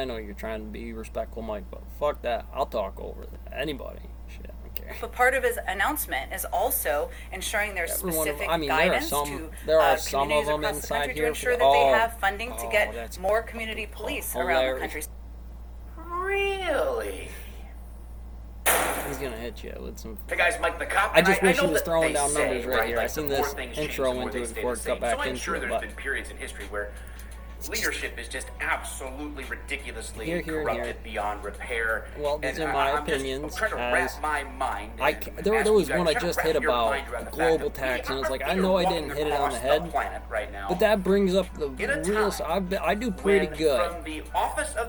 I know you're trying to be respectful, Mike, but fuck that. I'll talk over anybody. Shit, I don't care. But part of his announcement is also ensuring there's specific I mean, guidance there are to some of communities them across the inside country here. to ensure that they have funding to get more community police around the country. Really? He's gonna hit you with some. Hey guys, Mike the cop. I just wish know he was that throwing they down say, numbers right here. Like, I seen the more this things intro change, the more into they it stay before the it cut same. back So I'm into sure it, there's but been periods in history where leadership is just absolutely ridiculously here, corrupted beyond repair. Well, these and are my I'm opinions. Just, I'm trying to wrap my mind. There was one I just hit about global tax, and it's like, I know I didn't hit it on the head, but that brings up the real. I do pretty good,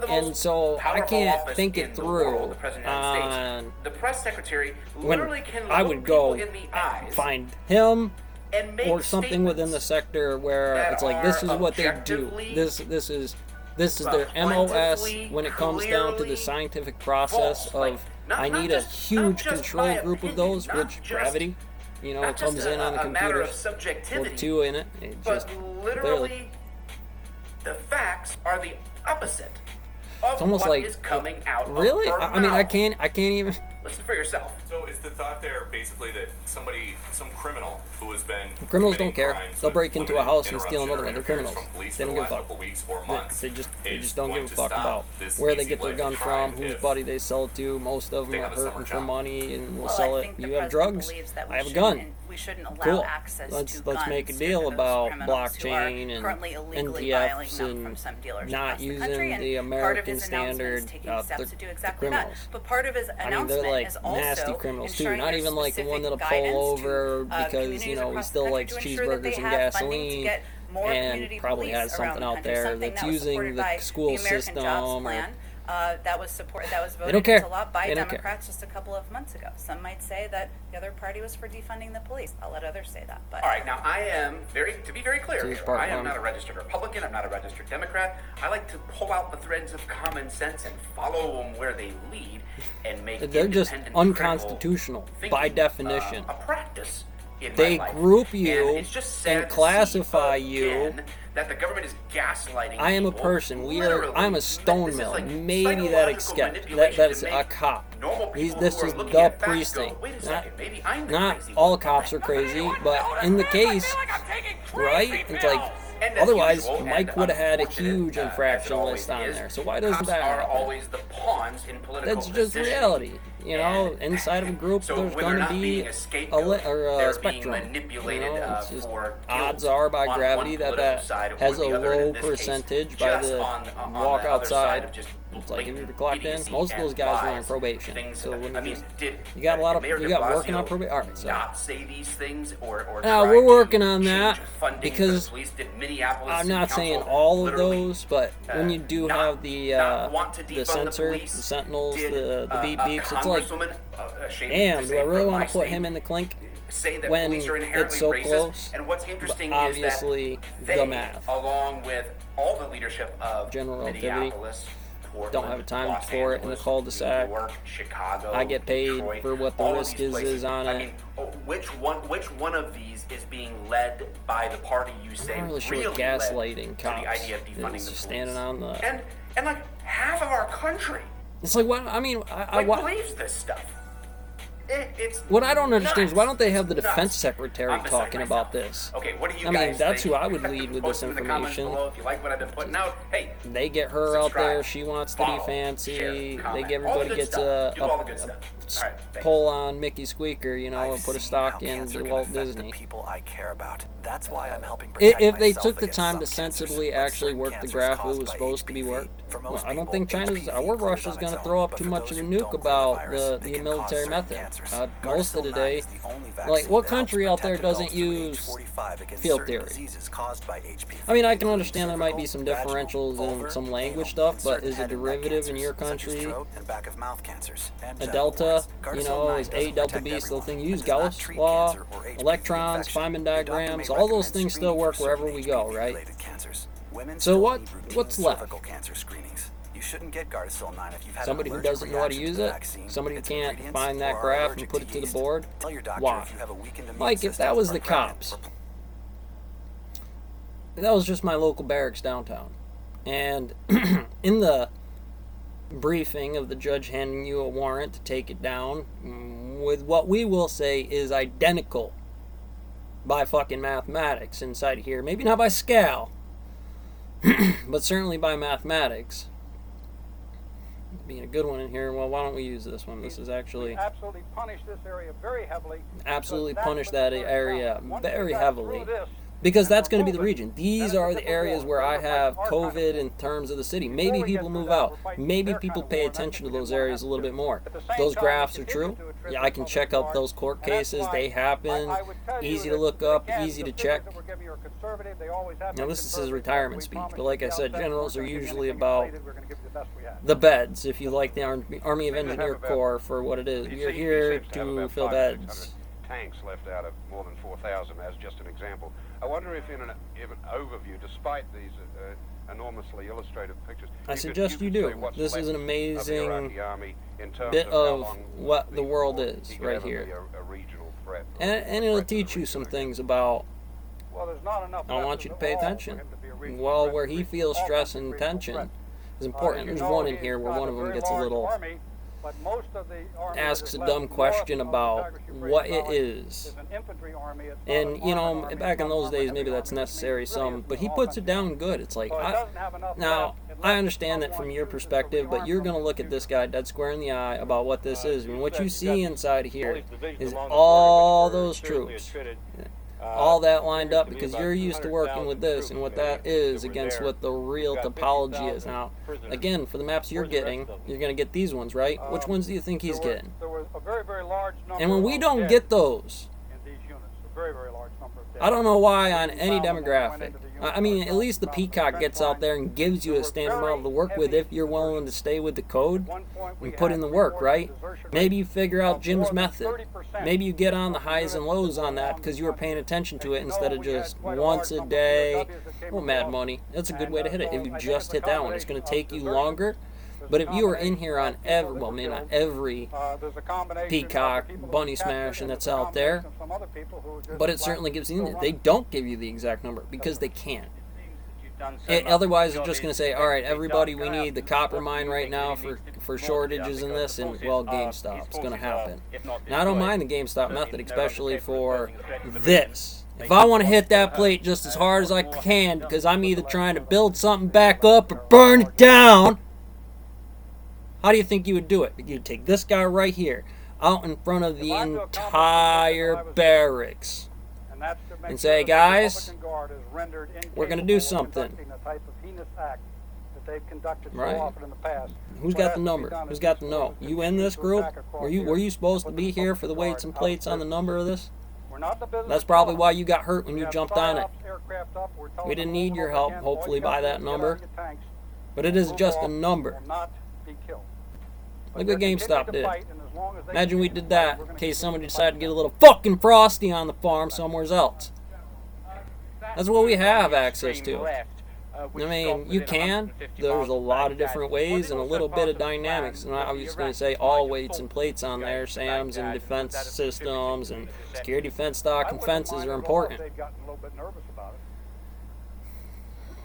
and so I can't think it through on the press secretary when can I would go in the eyes find him and make or something within the sector where it's like, this is what they do. This is their MOS when it comes down to the scientific process of I need a huge control group of those, which gravity, comes in on the computer with 2 in it. It just literally the facts are the opposite of it's almost what like is coming out really. of her I mean, I mouth. can't even. Listen for yourself. So is the thought there basically that some criminal who has been Criminals don't care. They'll with break into a limited house and steal interruption another or one. They're interference criminals. from police They for don't the give a last fuck. couple weeks or months They is just don't going give a to fuck stop about this where they easy get their life gun and from, crime whose if buddy they sell it to. Most of them they are have a summer hurting for job. money and will Well, sell I it. think the You have president drugs. believes that I have a shouldn't- gun. we shouldn't allow Cool. access Let's to guns make a to deal those about criminals who are blockchain and currently illegally buying NTFs them from and some dealers not across the using country, and the part of American his announcement is standard. taking steps to do exactly that. criminals. But part of his I mean, announcement they're like is also nasty criminals too. ensuring Not there's even like the one specific that'll pull guidance over to, because communities he across the still country likes to ensure that they cheeseburgers and have funding to gasoline, get more and community probably police has around something the out country, there something that's that was using supported the by school the American system Jobs or Plan. That was don't voted care. into law by They don't care. Democrats just a couple of months ago. Some might say that the other party was for defunding the police. I'll let others say that. But All right, now I am to be very clear Here's here, part I am one. not a registered Republican. I'm not a registered Democrat. I like to pull out the threads of common sense and follow them where they lead, and make They're just independent, unconstitutional critical by thinking, definition. a practice in They my life. group you And it's just sad and to see classify you. again that the government is gaslighting I am a people. person. Literally, I'm a this stone is mill. like Maybe that psychological that's manipulation to a make cop. normal people This who are is looking the at facts precinct. go, wait a second, maybe I'm the Not crazy all one. cops are crazy, but in the case, right? It's like And as otherwise, usual, Mike and would have had a unfortunate, huge as it infraction always list on is, there. So why doesn't cops that are happen? always the pawns in political That's just decisions. reality. And Inside of a group, so there's when going they're to not be being a scapegoat, a they're spectrum. being manipulated It's just for odds guilt are by on gravity one that political side or has a the other, in low this case, percentage by just the on walk the other side outside. of just It's like if you're blatant clocked in, idiocy most of those and guys are on lies, probation. things So that- when I mean, did you got a lot of Mayor you de got working on Blasio probation. All right, so not say these things or now try we're to working on that change funding for because the police? Did Minneapolis I'm City not Council saying all of literally, those, but when you do not- have the not want to defund sensor, the police, sentinels, did, the beep a beeps, it's like, congresswoman, ashamed damn, to do say I really from want my to put state, him in the clink? say that when police are inherently it's so racist? close? And what's But interesting obviously, is that the they, math. along with all the leadership of General relativity. Minneapolis, Portland, Don't have a time Los for it in the Angeles, cul-de-sac. New York, Chicago, I get paid Detroit, for what the all of risk these is places. on I it. mean, which one of these is being led by the party you say I'm not really sure what led to to cops the idea of defunding is the police? standing on the. And like half of our country It's like what I mean. I believes this stuff. It's what I don't understand is why don't they have the It's defense nuts. secretary I'm beside talking about myself. this? Okay, what do you I mean, guys that's think? who I would lead with this Post in the comments information. below if you like what I've been putting out. Hey, They get her out subscribe, there. She wants to be follow, fancy. share, They comment. give All the everybody good gets stuff. Do all the good stuff. All right, thanks. pull on Mickey Squeaker, and I've put a seen stock how in cancer the can Walt affect Disney. The people I care about. That's why I'm helping If protect they myself took the against time to some cancers, sensibly but actually certain work the cancers graph it caused was by supposed to be HPV. worked, For well, most I don't people, think HPV our grows Russia's on going to its throw own, up but too for much those of a who don't nuke grow about virus, the they can military cause method. certain cancers. Most of the Gardasil 9 day, is the only like, vaccine what that country helps out there protect doesn't adults from age use 45 against field certain theory? diseases caused by HPV, I mean, I can including understand there might be some cervical, differentials vaginal, in vulvar, some language anal, stuff, but certain is a head and neck derivative in cancers, your such as country throat and back of mouth cancers, and a genital delta? warts. You Gardasil know, 9 is A doesn't delta protect B still everyone thing? and Use does not Gauss treat law, cancer or HPV electrons, infection. Feynman The doctor diagrams, may all those recommend things still screening work for wherever certain we go, right? HPV-related cancers. Women So still what- need routine what's left? cervical cancer screenings. You shouldn't get Gardasil 9 if you've had Somebody an who allergic doesn't know how to reaction use the it, vaccine, somebody who its can't ingredients, find or that are graph allergic and put to it to the yeast. board. Tell your doctor Why? if you have a weakened immune Like, if system that was or the pregnant, cops, or that was just my local barracks downtown, and in the briefing of the judge handing you a warrant to take it down with what we will say is identical by fucking mathematics inside here. Maybe not by scale, but certainly by mathematics. Being a good one in here, well, why don't we use this one? This is actually... absolutely punish this area very heavily. Absolutely punish that area very heavily. Because that's going to be the region. These are the areas where I have COVID in terms of the city. Maybe people move out. Maybe people pay attention to those areas a little bit more. Those graphs are true. Yeah, I can check out those court cases. They happen. Easy to look up, easy to check. Now, this is retirement speech. But like I said, generals are usually about the beds. If you like the Army of Engineer Corps for what it is. You're here to fill beds. Tanks left out of more than 4,000 as just an example. I wonder if in an overview, despite these enormously illustrative pictures, I suggest you do. This is an amazing bit of what the world is right here. And it'll teach you some things about, I want you to pay attention. Well, where he feels stress and tension is important. There's one in here where one of them gets a little... asks a dumb question about what it is. And, you know, back in those days, maybe that's necessary some, but he puts it down good. It's like, now, I understand that from your perspective, but you're going to look at this guy dead square in the eye about what this is. And what you see inside here is all those troops. All that lined up because you're used to working with this and what that is against what the real topology is. Now, again, for the maps you're getting, you're going to get these ones, right? Which ones do you think he's getting? And when we don't get those, I don't know why on any demographic. I mean, at least the Peacock gets out there and gives you a standard model to work with if you're willing to stay with the code and put in the work, right? Maybe you figure out Jim's method. Maybe you get on the highs and lows on that because you were paying attention to it instead of just once a day. Well, Mad Money. That's a good way to hit it. If you just hit that one, it's going to take you longer. But if you were in here on every, well, maybe not every Peacock, Bunny Smash, and that's out there, but it certainly gives you, they don't give you the exact number because they can't. Otherwise, they're just going to say, all right, everybody, we need the copper mine right now for shortages in this, and, well, GameStop. It's going to happen. Now, I don't mind the GameStop method, especially for this. If I want to hit that plate just as hard as I can because I'm either trying to build something back up or burn it down, how do you think you would do it? You'd take this guy right here, out in front of the entire barracks, and say, guys, we're going to do something. Right? Who's got the number? Who's got the no? You in this group? Were you supposed to be here for the weights and plates on the number of this? That's probably why you got hurt when you jumped on it. We didn't need your help, hopefully, by that number. But it is just a number. Look what GameStop did. Imagine we did that in case somebody decided to get a little fucking frosty on the farm somewhere else. That's what we have access to. I mean, you can. There's a lot of different ways and a little bit of dynamics. And I was going to say all weights and plates on there, SAMs and defense systems and security defense stock and fences are important.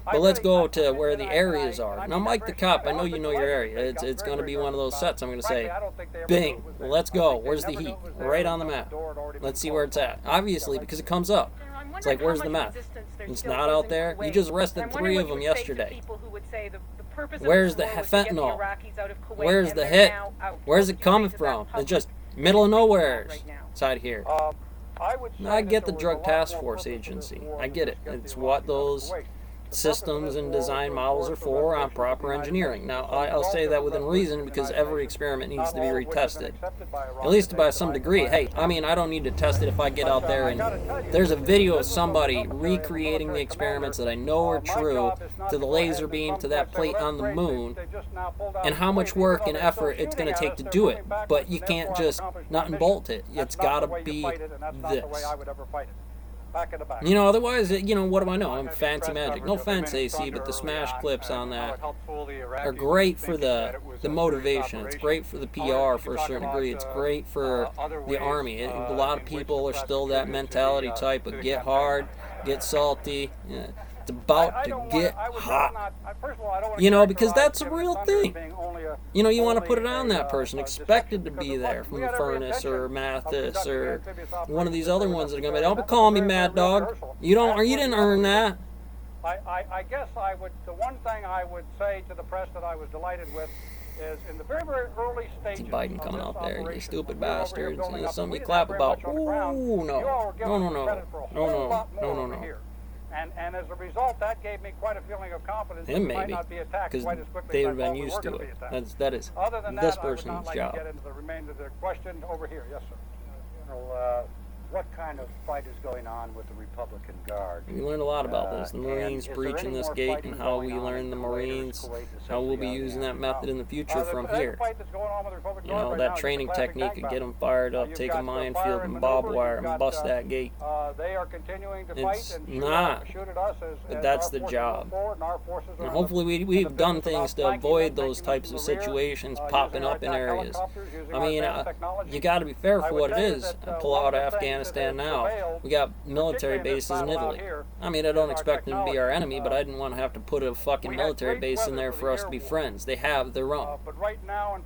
But let's go to where the areas are. Now, Mike the Cop, I know you know your area. It's going to be one of those sets. I'm going to say, bing, well, let's go. Where's the heat? Right on the map. Let's see where it's at. Obviously, because it comes up. It's like, where's the map? It's not out there. You just arrested 3 of them yesterday. Where's the fentanyl? Where's the hit? Where's it coming from? It's just middle of nowhere side here. I get the Drug Task Force Agency. I get it. It's what those systems and design models are for on proper engineering. Now, I'll say that within reason because every experiment needs to be retested, at least by some degree. Hey, I mean, I don't need to test it if I get out there and there's a video of somebody recreating the experiments that I know are true to the laser beam, to that plate on the moon, and how much work and effort it's going to take to do it. But you can't just nut and bolt it. It's got to be this. You know, otherwise, you know, what do I know? I'm fancy magic. No offense, AC, but the smash clips on that are great for the motivation. It's great for the PR for a certain degree. It's great for the Army. A lot of people are still that mentality type of get hard, get salty. It's about to get hot. You know, because that's a real thing. You know, you want to put it on that person, expected to be there from Furnace or Mathis or one of these other ones that are going to be, don't call me Mad Dog. You didn't earn that. I guess the one thing I would say to the press that I was delighted with is in the very, very early stages. See Biden coming out there, you stupid bastards. And it's something you clap about. Ooh, no. No. And as a result, that gave me quite a feeling of confidence. Him that might maybe, not be attacked because quite as quickly they've as I been thought we used were to gonna be it. attacked. That is Other than this that, I would person's not like job. to get into the remainder of the question over here. Yes, sir. What kind of fight is going on with the Republican Guard? We learned a lot about this. The Marines breaching this gate and how we learn the Marines, how we'll be using that method in the future from here. You know, that training technique could get them fired up, take a minefield and barbed wire and bust that gate. They are continuing to It's fight and not, shoot at us but that's the job. And hopefully we've done things to avoid those types of situations popping up in areas. I mean, you got to be fair for what it is. Pull out of Afghanistan now. We got military bases in Italy. I mean, I don't expect them to be our enemy, but I didn't want to have to put a fucking military base in there for us to be friends. They have their own.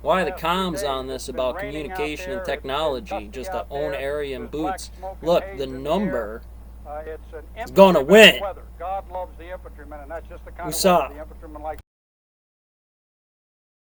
Why the comms on this about communication and technology, just to own area and boots? Look, the number is going to win. God loves the infantryman, and that's just the kind Usa. of the infantryman like